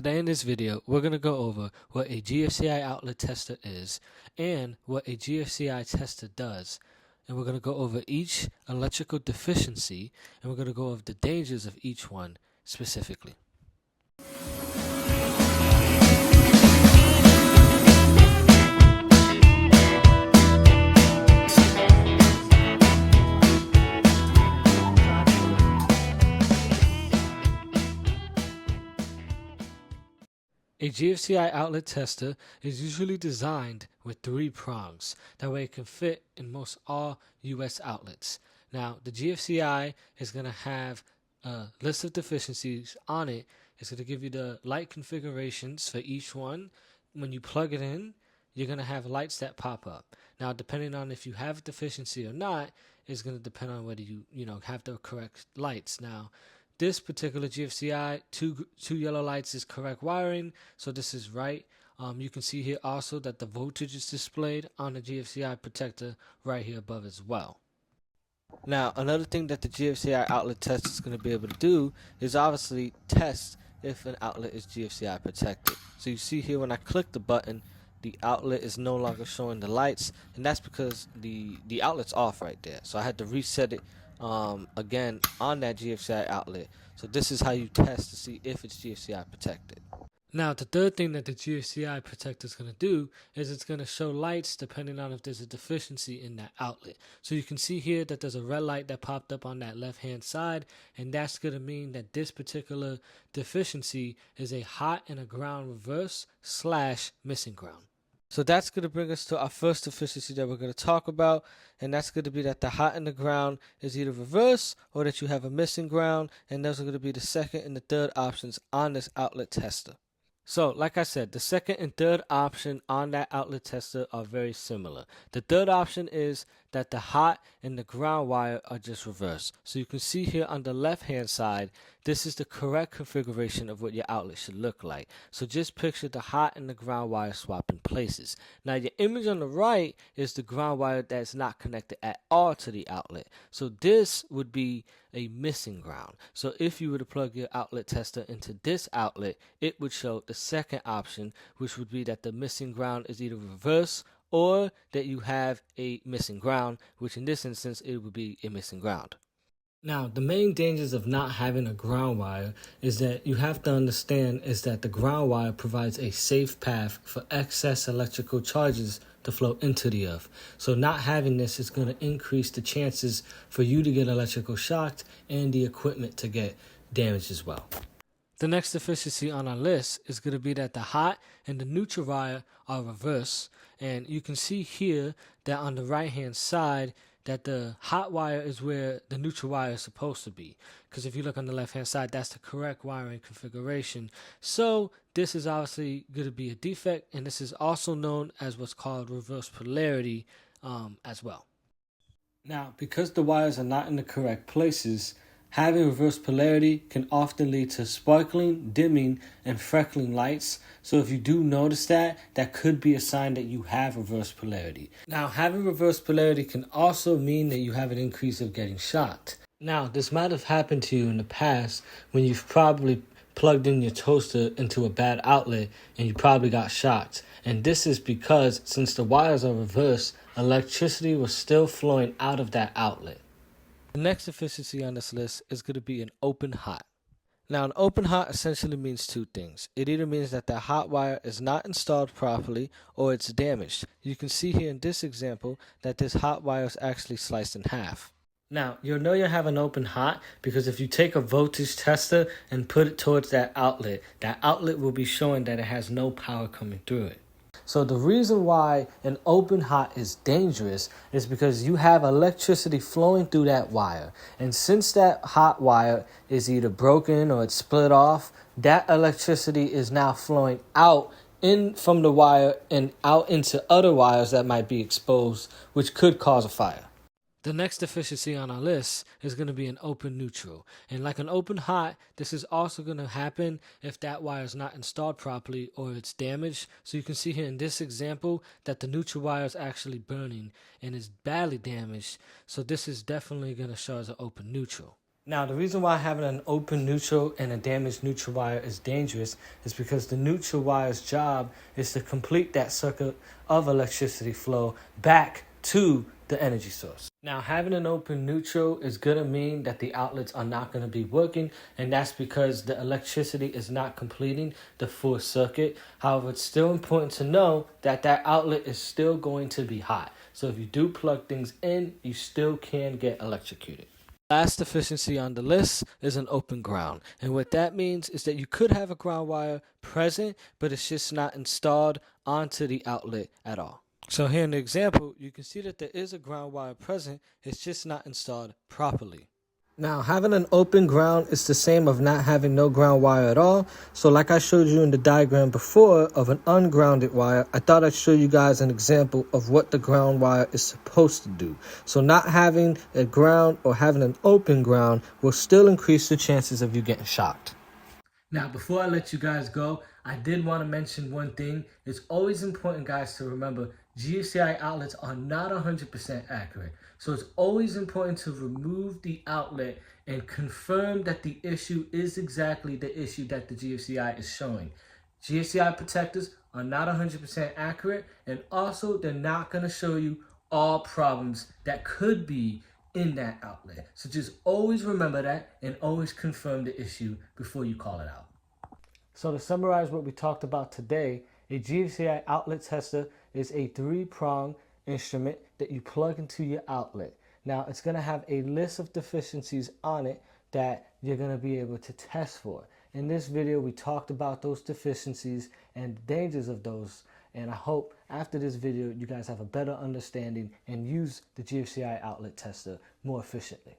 Today in this video, we're going to go over what a GFCI outlet tester is and what a GFCI tester does. And we're going to go over each electrical deficiency and we're going to go over the dangers of each one specifically. A GFCI outlet tester is usually designed with 3 prongs. That way it can fit in most all US outlets. Now, the GFCI is going to have a list of deficiencies on it. It's going to give you the light configurations for each one. When you plug it in, you're going to have lights that pop up. Now, depending on if you have a deficiency or not, is going to depend on whether you have the correct lights. Now, this particular GFCI, two yellow lights is correct wiring, so this is right. You can see here also that the voltage is displayed on the GFCI protector right here above as well. Now, another thing that the GFCI outlet test is going to be able to do is obviously test if an outlet is GFCI protected. So you see here when I click the button, the outlet is no longer showing the lights, and that's because the outlet's off right there. So I had to reset it again on that GFCI outlet. So this is how you test to see if it's GFCI protected. Now, the third thing that the GFCI protector is going to do is it's going to show lights depending on if there's a deficiency in that outlet. So you can see here that there's a red light that popped up on that left hand side, and that's going to mean that this particular deficiency is a hot and a ground reverse / missing ground. So that's going to bring us to our first deficiency that we're going to talk about, and that's going to be that the hot and the ground is either reverse or that you have a missing ground, and those are going to be the second and the third options on this outlet tester. So, like I said, the second and third option on that outlet tester are very similar. The third option is that the hot and the ground wire are just reversed. So you can see here on the left hand side, this is the correct configuration of what your outlet should look like. So just picture the hot and the ground wire swapping places. Now your image on the right is the ground wire that's not connected at all to the outlet. So this would be a missing ground. So if you were to plug your outlet tester into this outlet, it would show the second option, which would be that the missing ground is either reverse or that you have a missing ground, which in this instance it would be a missing ground. Now, the main dangers of not having a ground wire is that you have to understand is that the ground wire provides a safe path for excess electrical charges to flow into the earth. So not having this is going to increase the chances for you to get electrical shocked and the equipment to get damaged as well. The next deficiency on our list is going to be that the hot and the neutral wire are reversed. And you can see here that on the right hand side that the hot wire is where the neutral wire is supposed to be. Because if you look on the left hand side, that's the correct wiring configuration. So this is obviously going to be a defect, and this is also known as what's called reverse polarity as well. Now, because the wires are not in the correct places, having reverse polarity can often lead to sparkling, dimming, and freckling lights. So if you do notice that, that could be a sign that you have reverse polarity. Now, having reverse polarity can also mean that you have an increase of getting shocked. Now, this might have happened to you in the past when you've probably plugged in your toaster into a bad outlet and you probably got shocked. And this is because since the wires are reversed, electricity was still flowing out of that outlet. The next deficiency on this list is going to be an open hot. Now, an open hot essentially means two things. It either means that the hot wire is not installed properly or it's damaged. You can see here in this example that this hot wire is actually sliced in half. Now, you'll know you have an open hot because if you take a voltage tester and put it towards that outlet will be showing that it has no power coming through it. So the reason why an open hot is dangerous is because you have electricity flowing through that wire. And since that hot wire is either broken or it's split off, that electricity is now flowing out in from the wire and out into other wires that might be exposed, which could cause a fire. The next deficiency on our list is going to be an open neutral. And like an open hot, this is also going to happen if that wire is not installed properly or it's damaged. So you can see here in this example that the neutral wire is actually burning and is badly damaged. So this is definitely going to show as an open neutral. Now, the reason why having an open neutral and a damaged neutral wire is dangerous is because the neutral wire's job is to complete that circuit of electricity flow back to the energy source. Now, having an open neutral is going to mean that the outlets are not going to be working, and that's because the electricity is not completing the full circuit. However, it's still important to know that that outlet is still going to be hot. So if you do plug things in, you still can get electrocuted. Last deficiency on the list is an open ground. And what that means is that you could have a ground wire present, but it's just not installed onto the outlet at all. So here in the example, you can see that there is a ground wire present, it's just not installed properly. Now, having an open ground is the same of not having no ground wire at all. So like I showed you in the diagram before of an ungrounded wire, I thought I'd show you guys an example of what the ground wire is supposed to do. So not having a ground or having an open ground will still increase the chances of you getting shocked. Now, before I let you guys go, I did want to mention one thing. It's always important, guys, to remember GFCI outlets are not 100% accurate. So it's always important to remove the outlet and confirm that the issue is exactly the issue that the GFCI is showing. GFCI protectors are not 100% accurate, and also they're not going to show you all problems that could be in that outlet. So just always remember that and always confirm the issue before you call it out. So to summarize what we talked about today, a GFCI outlet tester is a 3-prong instrument that you plug into your outlet. Now it's going to have a list of deficiencies on it that you're going to be able to test for. In this video, we talked about those deficiencies and the dangers of those. And I hope after this video, you guys have a better understanding and use the GFCI outlet tester more efficiently.